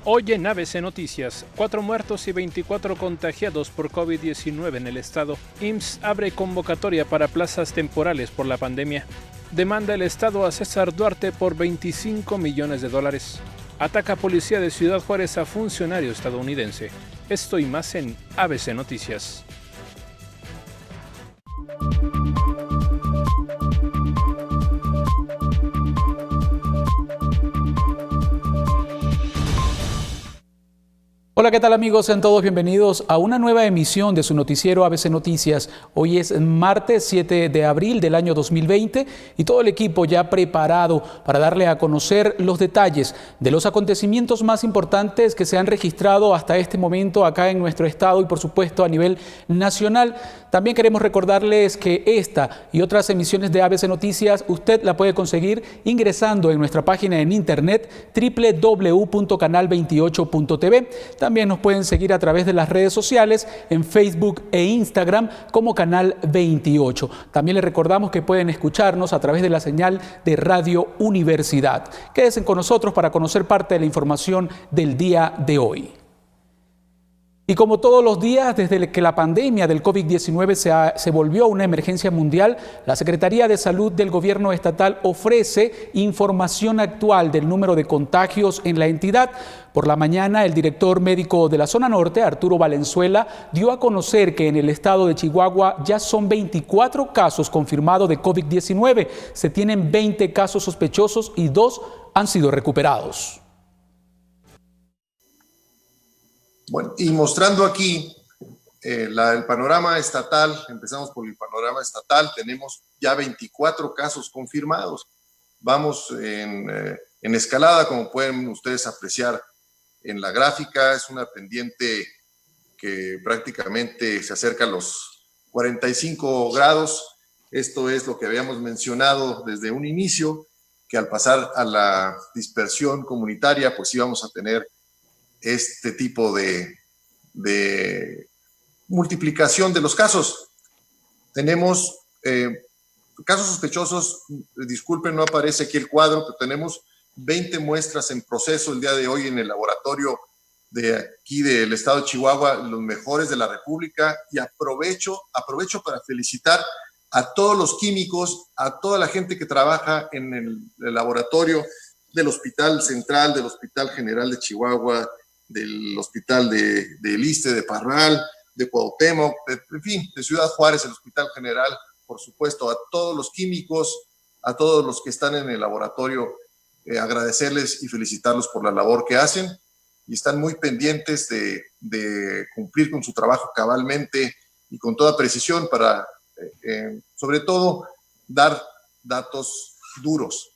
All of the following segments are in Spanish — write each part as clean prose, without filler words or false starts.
Hoy en ABC Noticias, 4 muertos y 24 contagiados por COVID-19 en el estado. IMSS abre convocatoria para plazas temporales por la pandemia. Demanda el estado a César Duarte por $25 millones. Ataca policía de Ciudad Juárez a funcionario estadounidense. Esto y más en ABC Noticias. Hola, ¿qué tal amigos? Sean todos bienvenidos a una nueva emisión de su noticiero ABC Noticias. Hoy es martes 7 de abril del año 2020 y todo el equipo ya preparado para darle a conocer los detalles de los acontecimientos más importantes que se han registrado hasta este momento acá en nuestro estado y por supuesto a nivel nacional. También queremos recordarles que esta y otras emisiones de ABC Noticias usted la puede conseguir ingresando en nuestra página en internet www.canal28.tv. También nos pueden seguir a través de las redes sociales en Facebook e Instagram como Canal 28. También les recordamos que pueden escucharnos a través de la señal de Radio Universidad. Quédense con nosotros para conocer parte de la información del día de hoy. Y como todos los días, desde que la pandemia del COVID-19 se volvió una emergencia mundial, la Secretaría de Salud del Gobierno Estatal ofrece información actual del número de contagios en la entidad. Por la mañana, el director médico de la zona norte, Arturo Valenzuela, dio a conocer que en el estado de Chihuahua ya son 24 casos confirmados de COVID-19. Se tienen 20 casos sospechosos y 2 han sido recuperados. Bueno, y mostrando aquí el panorama estatal, empezamos por el panorama estatal, tenemos ya 24 casos confirmados. Vamos en escalada, como pueden ustedes apreciar en la gráfica, es una pendiente que prácticamente se acerca a los 45 grados. Esto es lo que habíamos mencionado desde un inicio, que al pasar a la dispersión comunitaria, pues íbamos a tener este tipo de multiplicación de los casos. Tenemos casos sospechosos, disculpen, no aparece aquí el cuadro, pero tenemos 20 muestras en proceso el día de hoy en el laboratorio de aquí del estado de Chihuahua, los mejores de la República, y aprovecho para felicitar a todos los químicos, a toda la gente que trabaja en el laboratorio del Hospital Central, del Hospital General de Chihuahua, del Hospital del Iste, de Parral, de Cuauhtémoc, en fin, de Ciudad Juárez, el Hospital General, por supuesto, a todos los químicos, a todos los que están en el laboratorio, agradecerles y felicitarlos por la labor que hacen y están muy pendientes de cumplir con su trabajo cabalmente y con toda precisión para, sobre todo, dar datos duros.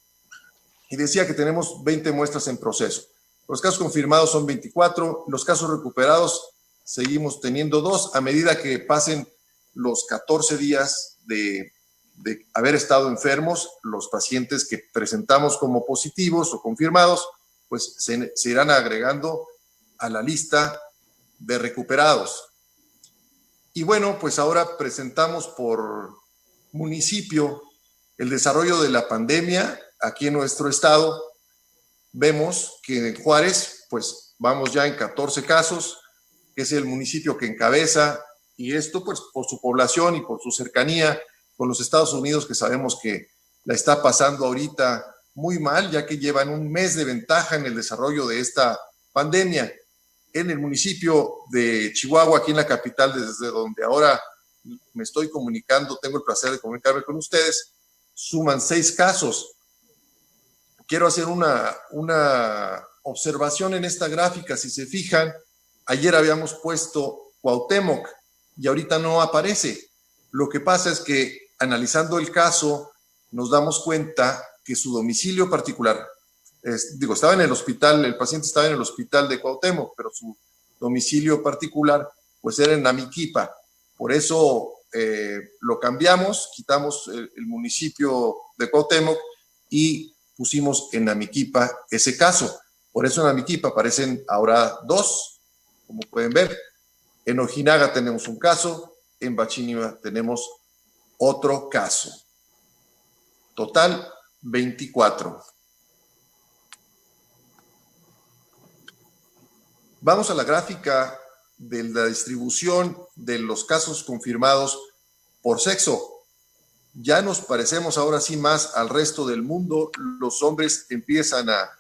Y decía que tenemos 20 muestras en proceso. Los casos confirmados son 24, los casos recuperados seguimos teniendo 2. A medida que pasen los 14 días de haber estado enfermos, los pacientes que presentamos como positivos o confirmados, pues se irán agregando a la lista de recuperados. Y bueno, pues ahora presentamos por municipio el desarrollo de la pandemia aquí en nuestro estado. Vemos que en Juárez, pues vamos ya en 14 casos, que es el municipio que encabeza, y esto pues por su población y por su cercanía con los Estados Unidos, que sabemos que la está pasando ahorita muy mal, ya que llevan un mes de ventaja en el desarrollo de esta pandemia. En el municipio de Chihuahua, aquí en la capital, desde donde ahora me estoy comunicando, tengo el placer de comunicarme con ustedes, suman 6 casos. Quiero hacer una observación en esta gráfica. Si se fijan, ayer habíamos puesto Cuauhtémoc y ahorita no aparece. Lo que pasa es que analizando el caso nos damos cuenta que su domicilio particular, estaba en el hospital, el paciente estaba en el hospital de Cuauhtémoc, pero su domicilio particular pues era en Namiquipa. Por eso lo cambiamos, quitamos el municipio de Cuauhtémoc y pusimos en Namiquipa ese caso. Por eso en Namiquipa aparecen ahora 2, como pueden ver. En Ojinaga tenemos un caso, en Bachíniva tenemos otro caso. Total, 24. Vamos a la gráfica de la distribución de los casos confirmados por sexo. Ya nos parecemos ahora sí más al resto del mundo. Los hombres empiezan a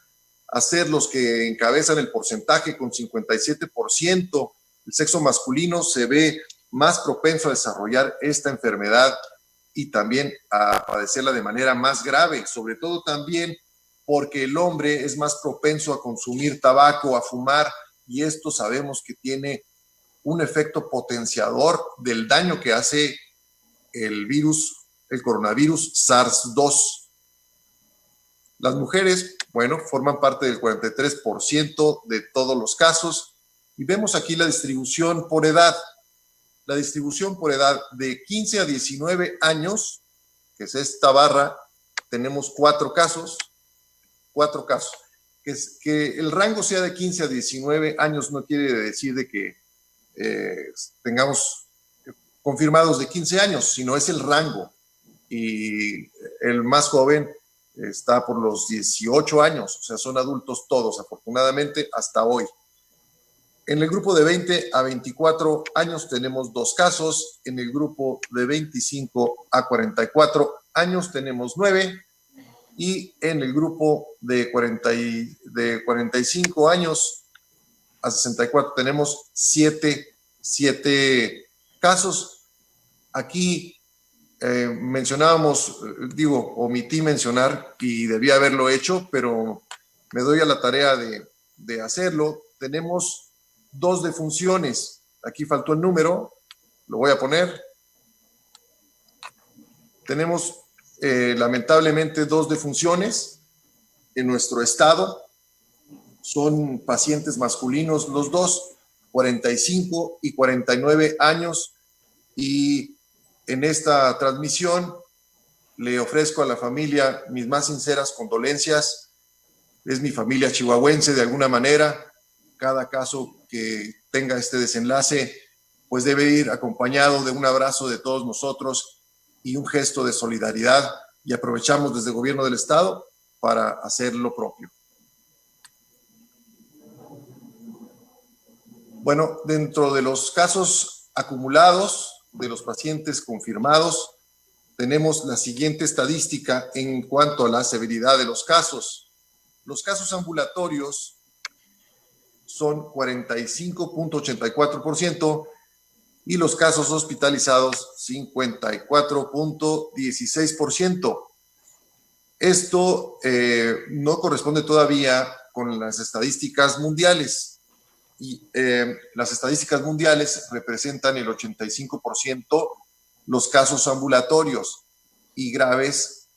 ser los que encabezan el porcentaje con 57%. El sexo masculino se ve más propenso a desarrollar esta enfermedad y también a padecerla de manera más grave, sobre todo también porque el hombre es más propenso a consumir tabaco, a fumar, y esto sabemos que tiene un efecto potenciador del daño que hace el coronavirus SARS-2. Las mujeres, bueno, forman parte del 43% de todos los casos, y vemos aquí la distribución por edad. La distribución por edad de 15 a 19 años, que es esta barra, tenemos 4 casos. Que el rango sea de 15 a 19 años no quiere decir de que tengamos confirmados de 15 años, sino es el rango. Y el más joven está por los 18 años, o sea, son adultos todos, afortunadamente, hasta hoy. En el grupo de 20 a 24 años tenemos 2 casos, en el grupo de 25 a 44 años tenemos 9, y en el grupo de 45 años a 64 tenemos 7 casos. Aquí omití mencionar y debía haberlo hecho, pero me doy a la tarea de hacerlo. Tenemos 2 defunciones. Aquí faltó el número, lo voy a poner. Tenemos lamentablemente 2 defunciones en nuestro estado. Son pacientes masculinos los dos, 45 y 49 años, y en esta transmisión le ofrezco a la familia mis más sinceras condolencias. Es mi familia chihuahuense de alguna manera. Cada caso que tenga este desenlace pues debe ir acompañado de un abrazo de todos nosotros y un gesto de solidaridad, y aprovechamos desde el gobierno del estado para hacer lo propio. Bueno, dentro de los casos acumulados de los pacientes confirmados, tenemos la siguiente estadística en cuanto a la severidad de los casos. Los casos ambulatorios son 45.84%, y los casos hospitalizados 54.16%. Esto no corresponde todavía con las estadísticas mundiales, y las estadísticas mundiales representan el 85% los casos ambulatorios, y graves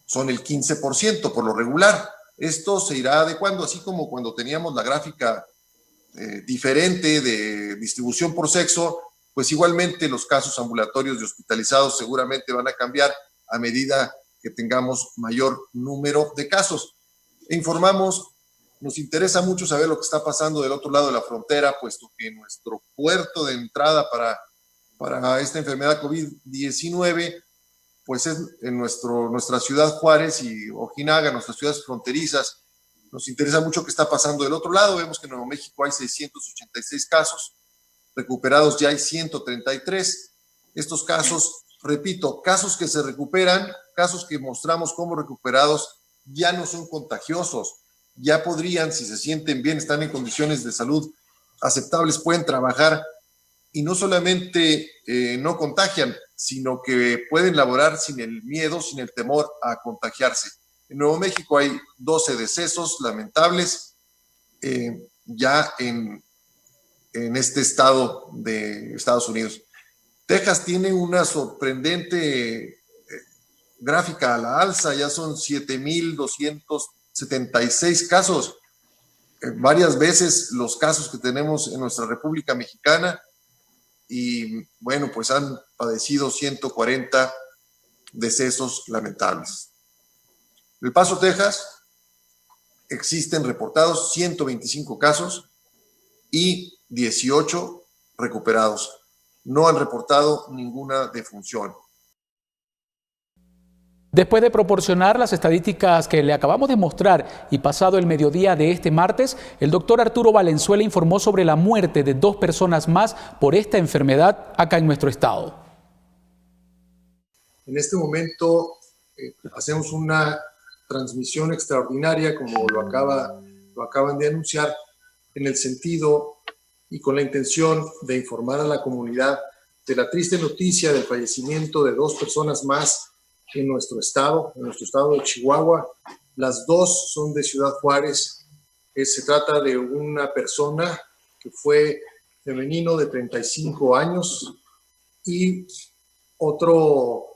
son el 15% por lo regular. Esto se irá adecuando, así como cuando teníamos la gráfica diferente de distribución por sexo, pues igualmente los casos ambulatorios y hospitalizados seguramente van a cambiar a medida que tengamos mayor número de casos. Informamos, nos interesa mucho saber lo que está pasando del otro lado de la frontera, puesto que nuestro puerto de entrada para esta enfermedad COVID-19 pues es en nuestra ciudad Juárez y Ojinaga, nuestras ciudades fronterizas. Nos interesa mucho qué está pasando del otro lado. Vemos que en Nuevo México hay 686 casos, recuperados ya hay 133. Estos casos, repito, casos que se recuperan, casos que mostramos como recuperados, ya no son contagiosos. Ya podrían, si se sienten bien, están en condiciones de salud aceptables, pueden trabajar, y no solamente no contagian, sino que pueden laborar sin el miedo, sin el temor a contagiarse. En Nuevo México hay 12 decesos lamentables ya en este estado de Estados Unidos. Texas tiene una sorprendente gráfica a la alza, ya son 7,276 casos, varias veces los casos que tenemos en nuestra República Mexicana, y bueno, pues han padecido 140 decesos lamentables. En El Paso, Texas, existen reportados 125 casos y 18 recuperados. No han reportado ninguna defunción. Después de proporcionar las estadísticas que le acabamos de mostrar y pasado el mediodía de este martes, el doctor Arturo Valenzuela informó sobre la muerte de 2 personas más por esta enfermedad acá en nuestro estado. En este momento hacemos una transmisión extraordinaria, como lo acaban de anunciar, en el sentido y con la intención de informar a la comunidad de la triste noticia del fallecimiento de 2 personas más en nuestro estado de Chihuahua. Las 2 son de Ciudad Juárez. Se trata de una persona que fue femenino de 35 años y otro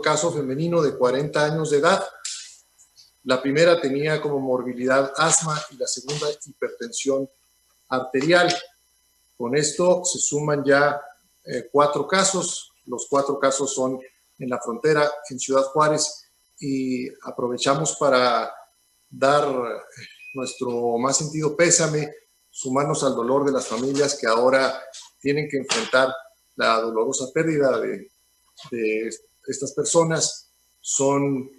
caso femenino de 40 años de edad. La primera tenía como morbilidad asma y la segunda hipertensión arterial. Con esto se suman ya 4 casos. Los 4 casos son en la frontera, en Ciudad Juárez, y aprovechamos para dar nuestro más sentido pésame, sumarnos al dolor de las familias que ahora tienen que enfrentar la dolorosa pérdida de estas personas. Son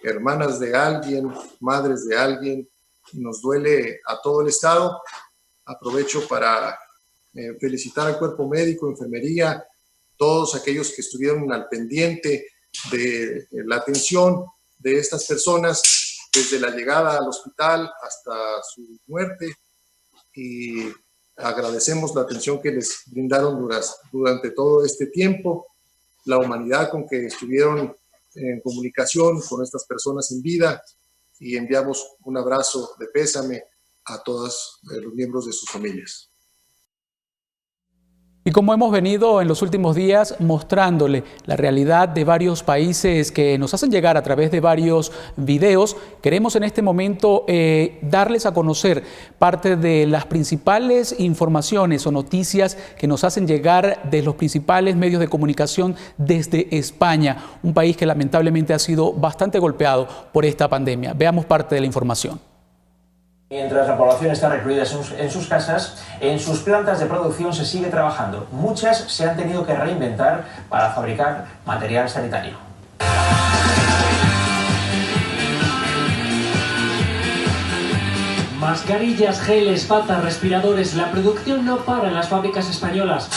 hermanas de alguien, madres de alguien, y nos duele a todo el estado. Aprovecho para felicitar al cuerpo médico, enfermería, todos aquellos que estuvieron al pendiente de la atención de estas personas desde la llegada al hospital hasta su muerte, y agradecemos la atención que les brindaron durante todo este tiempo, la humanidad con que estuvieron en comunicación con estas personas en vida, y enviamos un abrazo de pésame a todos los miembros de sus familias. Y como hemos venido en los últimos días mostrándole la realidad de varios países que nos hacen llegar a través de varios videos, queremos en este momento darles a conocer parte de las principales informaciones o noticias que nos hacen llegar de los principales medios de comunicación desde España, un país que lamentablemente ha sido bastante golpeado por esta pandemia. Veamos parte de la información. Mientras la población está recluida en sus casas, en sus plantas de producción se sigue trabajando. Muchas se han tenido que reinventar para fabricar material sanitario. Mascarillas, geles, batas, respiradores. La producción no para en las fábricas españolas.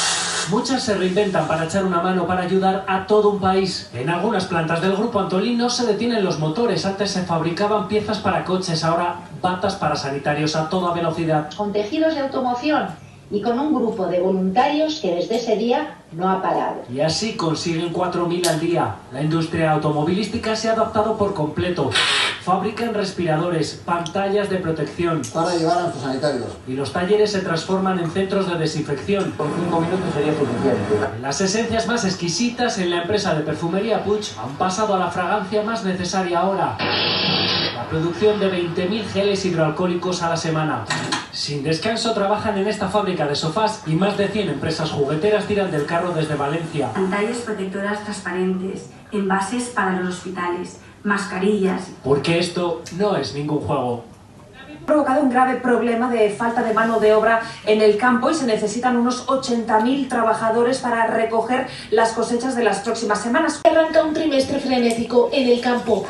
Muchas se reinventan para echar una mano, para ayudar a todo un país. En algunas plantas del Grupo Antolín no se detienen los motores. Antes se fabricaban piezas para coches, ahora batas para sanitarios a toda velocidad. Con tejidos de automoción y con un grupo de voluntarios que desde ese día no ha parado. Y así consiguen 4.000 al día. La industria automovilística se ha adaptado por completo. Fabrican respiradores, pantallas de protección para llevar a sus sanitarios. Y los talleres se transforman en centros de desinfección. Con 5 minutos sería suficiente. Las esencias más exquisitas en la empresa de perfumería Puig han pasado a la fragancia más necesaria ahora. La producción de 20.000 geles hidroalcohólicos a la semana. Sin descanso trabajan en esta fábrica de sofás y más de 100 empresas jugueteras tiran del carro desde Valencia. Pantallas protectoras transparentes, envases para los hospitales, mascarillas. Porque esto no es ningún juego. Ha provocado un grave problema de falta de mano de obra en el campo y se necesitan unos 80.000 trabajadores para recoger las cosechas de las próximas semanas. Arranca un trimestre frenético en el campo.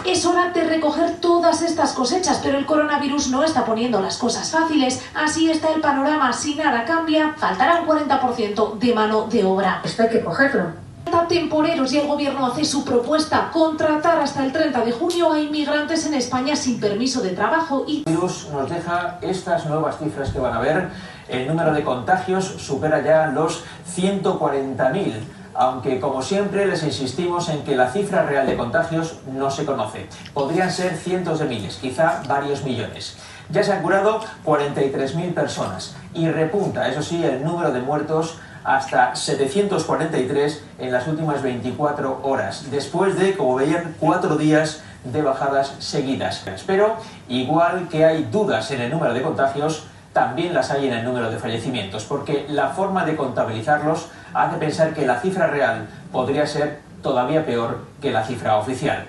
Es hora de recoger todas estas cosechas, pero el coronavirus no está poniendo las cosas fáciles. Así está el panorama. Si nada cambia, faltará el 40% de mano de obra. Esto hay que cogerlo. Temporeros, y el gobierno hace su propuesta: contratar hasta el 30 de junio a inmigrantes en España sin permiso de trabajo. Y el virus nos deja estas nuevas cifras que van a ver. El número de contagios supera ya los 140.000. Aunque, como siempre, les insistimos en que la cifra real de contagios no se conoce. Podrían ser cientos de miles, quizá varios millones. Ya se han curado 43.000 personas y repunta, eso sí, el número de muertos hasta 743 en las últimas 24 horas, después de, como veían, 4 días de bajadas seguidas. Pero, igual que hay dudas en el número de contagios, también las hay en el número de fallecimientos, porque la forma de contabilizarlos hace pensar que la cifra real podría ser todavía peor que la cifra oficial.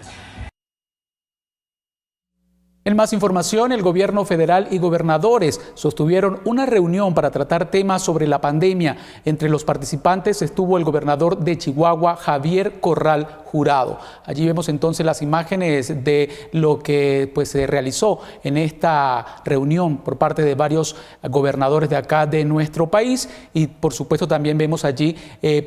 En más información, el gobierno federal y gobernadores sostuvieron una reunión para tratar temas sobre la pandemia. Entre los participantes estuvo el gobernador de Chihuahua, Javier Corral jurado. Allí vemos entonces las imágenes de lo que se realizó en esta reunión por parte de varios gobernadores de acá de nuestro país, y por supuesto también vemos allí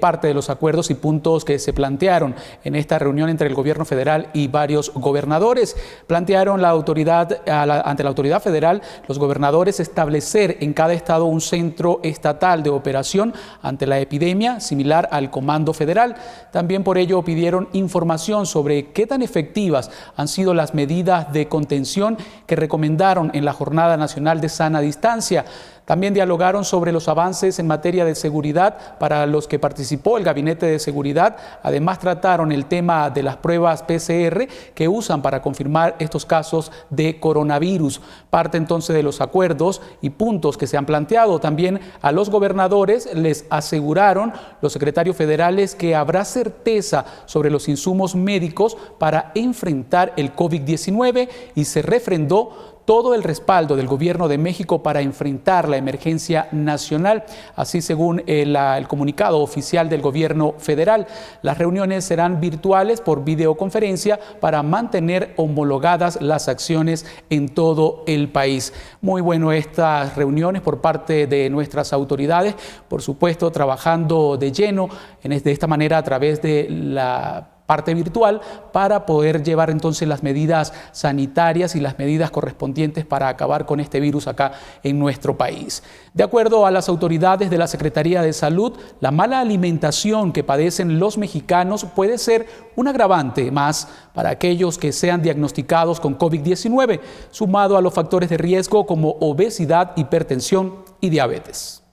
parte de los acuerdos y puntos que se plantearon en esta reunión entre el gobierno federal y varios gobernadores. Plantearon ante la autoridad federal los gobernadores establecer en cada estado un centro estatal de operación ante la epidemia similar al Comando Federal. También por ello pidieron información sobre qué tan efectivas han sido las medidas de contención que recomendaron en la Jornada Nacional de Sana Distancia. También dialogaron sobre los avances en materia de seguridad para los que participó el Gabinete de Seguridad. Además, trataron el tema de las pruebas PCR que usan para confirmar estos casos de coronavirus. Parte entonces de los acuerdos y puntos que se han planteado. También a los gobernadores les aseguraron los secretarios federales que habrá certeza sobre los insumos médicos para enfrentar el COVID-19 y se refrendó todo el respaldo del Gobierno de México para enfrentar la emergencia nacional, así según el comunicado oficial del Gobierno federal. Las reuniones serán virtuales por videoconferencia para mantener homologadas las acciones en todo el país. Muy bueno estas reuniones por parte de nuestras autoridades, por supuesto trabajando de lleno de esta manera a través de la parte virtual para poder llevar entonces las medidas sanitarias y las medidas correspondientes para acabar con este virus acá en nuestro país. De acuerdo a las autoridades de la Secretaría de Salud, la mala alimentación que padecen los mexicanos puede ser un agravante más para aquellos que sean diagnosticados con COVID-19, sumado a los factores de riesgo como obesidad, hipertensión y diabetes.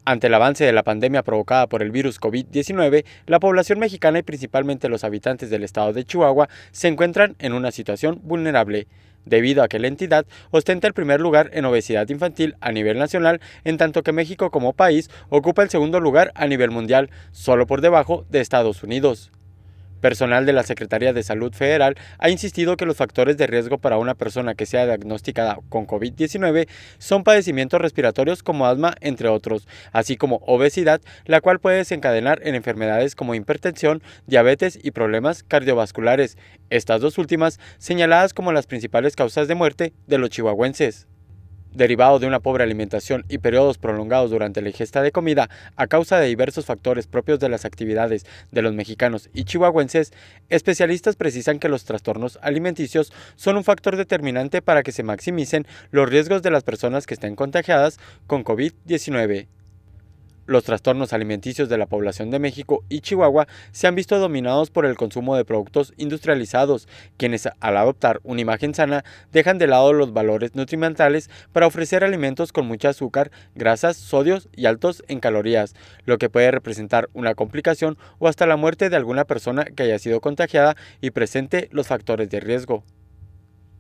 Ante el avance de la pandemia provocada por el virus COVID-19, la población mexicana y principalmente los habitantes del estado de Chihuahua se encuentran en una situación vulnerable, debido a que la entidad ostenta el primer lugar en obesidad infantil a nivel nacional, en tanto que México como país ocupa el segundo lugar a nivel mundial, solo por debajo de Estados Unidos. Personal de la Secretaría de Salud Federal ha insistido que los factores de riesgo para una persona que sea diagnosticada con COVID-19 son padecimientos respiratorios como asma, entre otros, así como obesidad, la cual puede desencadenar en enfermedades como hipertensión, diabetes y problemas cardiovasculares, estas dos últimas señaladas como las principales causas de muerte de los chihuahuenses. Derivado de una pobre alimentación y periodos prolongados durante la ingesta de comida a causa de diversos factores propios de las actividades de los mexicanos y chihuahuenses, especialistas precisan que los trastornos alimenticios son un factor determinante para que se maximicen los riesgos de las personas que estén contagiadas con COVID-19. Los trastornos alimenticios de la población de México y Chihuahua se han visto dominados por el consumo de productos industrializados, quienes al adoptar una imagen sana dejan de lado los valores nutrimentales para ofrecer alimentos con mucho azúcar, grasas, sodios y altos en calorías, lo que puede representar una complicación o hasta la muerte de alguna persona que haya sido contagiada y presente los factores de riesgo.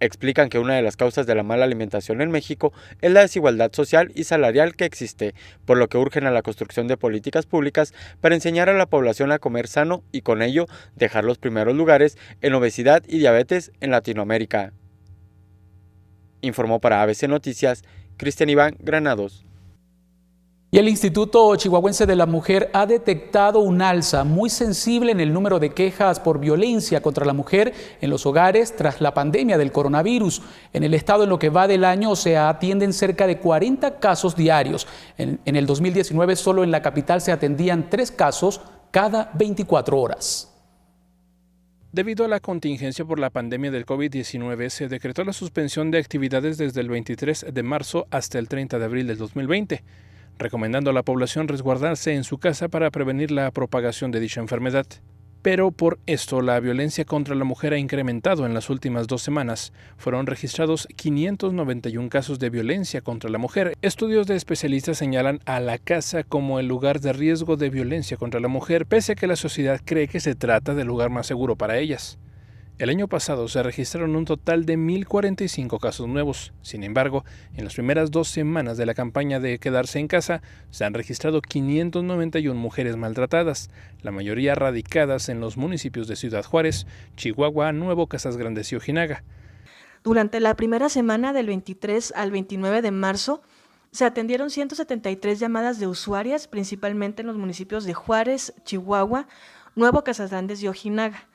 Explican que una de las causas de la mala alimentación en México es la desigualdad social y salarial que existe, por lo que urgen a la construcción de políticas públicas para enseñar a la población a comer sano y con ello dejar los primeros lugares en obesidad y diabetes en Latinoamérica. Informó para ABC Noticias, Cristian Iván Granados. Y el Instituto Chihuahuense de la Mujer ha detectado un alza muy sensible en el número de quejas por violencia contra la mujer en los hogares tras la pandemia del coronavirus. En el estado, en lo que va del año, se atienden cerca de 40 casos diarios. En el 2019, solo en la capital se atendían 3 casos cada 24 horas. Debido a la contingencia por la pandemia del COVID-19, se decretó la suspensión de actividades desde el 23 de marzo hasta el 30 de abril del 2020. Recomendando a la población resguardarse en su casa para prevenir la propagación de dicha enfermedad. Pero por esto, la violencia contra la mujer ha incrementado en las últimas 2 semanas. Fueron registrados 591 casos de violencia contra la mujer. Estudios de especialistas señalan a la casa como el lugar de riesgo de violencia contra la mujer, pese a que la sociedad cree que se trata del lugar más seguro para ellas. El año pasado se registraron un total de 1.045 casos nuevos. Sin embargo, en las primeras 2 semanas de la campaña de quedarse en casa, se han registrado 591 mujeres maltratadas, la mayoría radicadas en los municipios de Ciudad Juárez, Chihuahua, Nuevo Casas Grandes y Ojinaga. Durante la primera semana del 23 al 29 de marzo, se atendieron 173 llamadas de usuarias, principalmente en los municipios de Juárez, Chihuahua, Nuevo Casas Grandes y Ojinaga.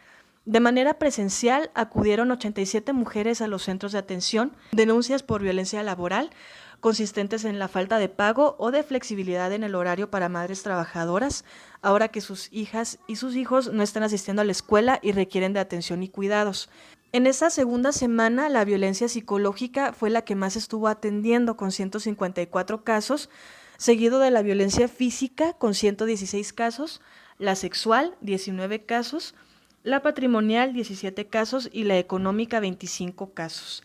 De manera presencial acudieron 87 mujeres a los centros de atención, denuncias por violencia laboral, consistentes en la falta de pago o de flexibilidad en el horario para madres trabajadoras, ahora que sus hijas y sus hijos no están asistiendo a la escuela y requieren de atención y cuidados. En esta segunda semana, la violencia psicológica fue la que más estuvo atendiendo, con 154 casos, seguido de la violencia física, con 116 casos, la sexual, 19 casos, la patrimonial, 17 casos y la económica, 25 casos.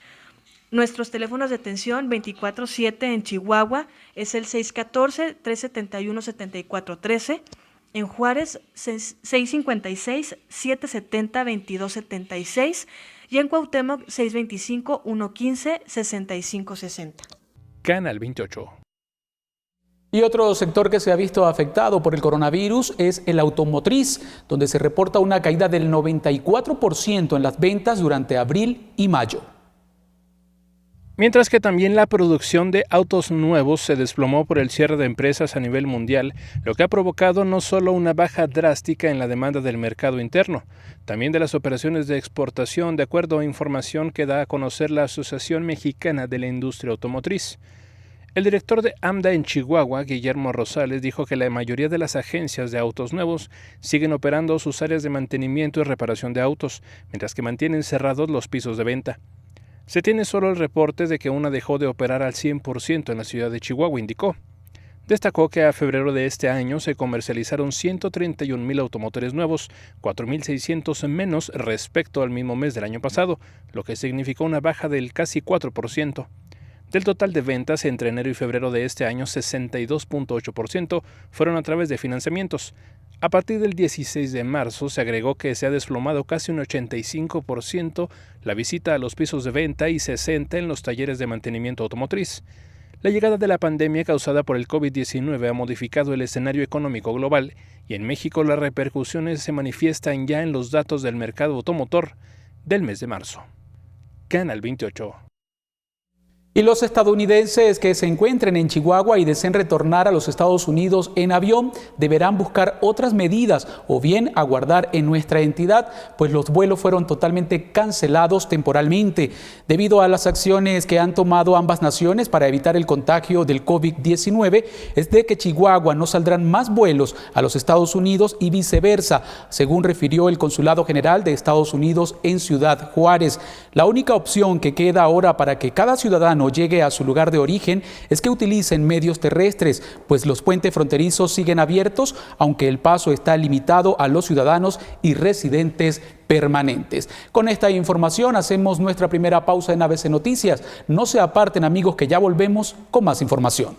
Nuestros teléfonos de atención 24/7 en Chihuahua es el 614-371-7413, en Juárez 656-770-2276 y en Cuauhtémoc 625-115-6560. Canal 28. Y otro sector que se ha visto afectado por el coronavirus es el automotriz, donde se reporta una caída del 94% en las ventas durante abril y mayo. Mientras que también la producción de autos nuevos se desplomó por el cierre de empresas a nivel mundial, lo que ha provocado no solo una baja drástica en la demanda del mercado interno, también de las operaciones de exportación, de acuerdo a información que da a conocer la Asociación Mexicana de la Industria Automotriz. El director de AMDA en Chihuahua, Guillermo Rosales, dijo que la mayoría de las agencias de autos nuevos siguen operando sus áreas de mantenimiento y reparación de autos, mientras que mantienen cerrados los pisos de venta. Se tiene solo el reporte de que una dejó de operar al 100% en la ciudad de Chihuahua, indicó. Destacó que a febrero de este año se comercializaron 131,000 automotores nuevos, 4,600 menos respecto al mismo mes del año pasado, lo que significó una baja del casi 4%. Del total de ventas entre enero y febrero de este año, 62,8% fueron a través de financiamientos. A partir del 16 de marzo se agregó que se ha desplomado casi un 85% la visita a los pisos de venta y 60% en los talleres de mantenimiento automotriz. La llegada de la pandemia causada por el COVID-19 ha modificado el escenario económico global y en México las repercusiones se manifiestan ya en los datos del mercado automotor del mes de marzo. Canal 28. Y los estadounidenses que se encuentren en Chihuahua y deseen retornar a los Estados Unidos en avión deberán buscar otras medidas o bien aguardar en nuestra entidad, pues los vuelos fueron totalmente cancelados temporalmente debido a las acciones que han tomado ambas naciones para evitar el contagio del COVID-19. Es de que Chihuahua no saldrán más vuelos a los Estados Unidos y viceversa, según refirió el Consulado General de Estados Unidos en Ciudad Juárez. La única opción que queda ahora para que cada ciudadano llegue a su lugar de origen es que utilicen medios terrestres, pues los puentes fronterizos siguen abiertos, aunque el paso está limitado a los ciudadanos y residentes permanentes. Con esta información hacemos nuestra primera pausa en ABC Noticias. No se aparten, amigos, que ya volvemos con más información.